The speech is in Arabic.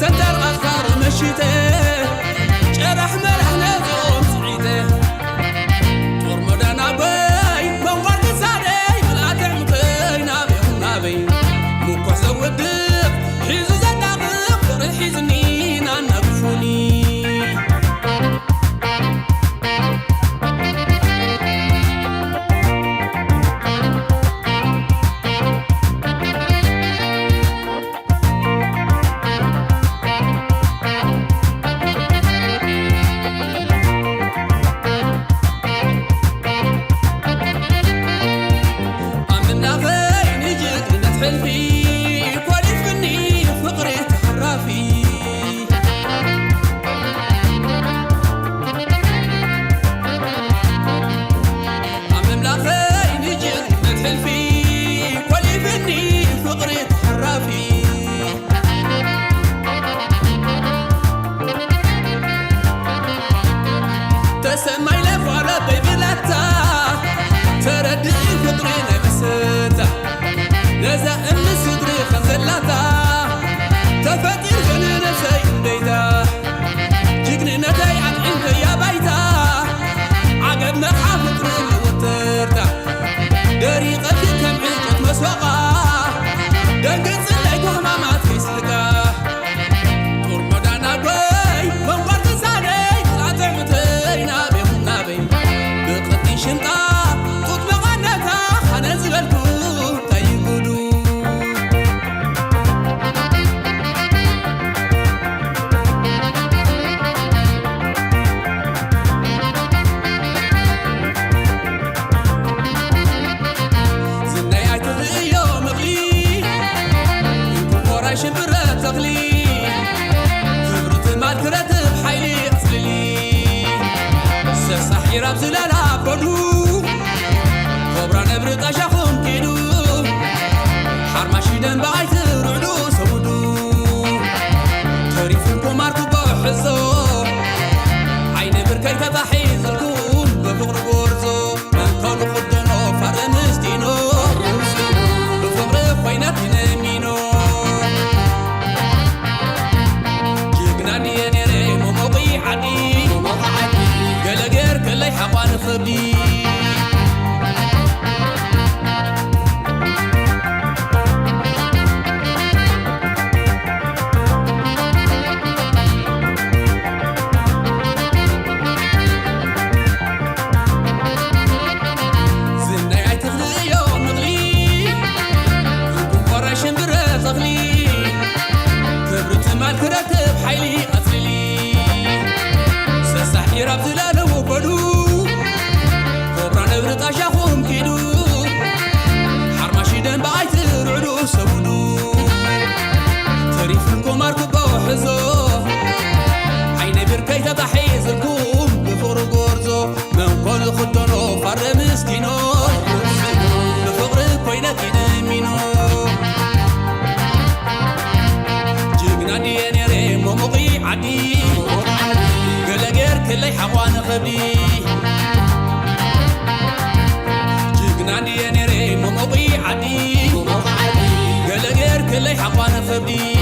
سنتر أخر مشيته جرح ملح نزوم سعيته طور مدانا باي منغرد سادي بلا تعمتي نابي مكوح زودك حيزو زداغ قرل حيزني نانقفوني حلفي كوالفني فقري تحرافي عم ملاخي نجد حلفي كوالفني فقري تحرافي تسمعي لفعل بيبلتا تردي فقري نبستا لذا أم صدري خزلاتا تفكر جنة نفسي بيتا جيكني نتاي عقلك يا بيتا عقب مقع فكري وطرتا داري قد كم عيجت مسوقا دنقل زلك وهمامات في سلقا طور مدانا باي منغرد ساني لا تعمتي نابي بقلتي شنطا قط مغنتا خنزلكو شبرة تغلي خبرة المالكرة بحيلي أصلي سرصح يراب زلالة بودو خبرة نبرة أشاخون كيدو حرماشي دن بعيت رعدو سودو تريفون كوماركو بحزو عين بركي تضحي زلكون بفقر بورزو من كونو خدنو فرد مستينو بفقر خوينات ينمينو قال غير كل حوان خبي زناي تغلي يوم نغلي كون فراش برا تغلي كبرت مال كرات بحيلي أصلي يراب زلالة وبدو كبرا نبرت أشاخهم كيدو حرماشي دن بعيت رعدو سودو تريفن كوماركو بوحزو عين بركي تضحي زلكم بفقر قرزو من كل خدنو فر مسكينو بفقر كوينة ينمينو جيقنا دياني ريم ومقي عدي كلي حوان خبي جيقنا دياني ريم ومقي عدي قال غير كلي حوان خبي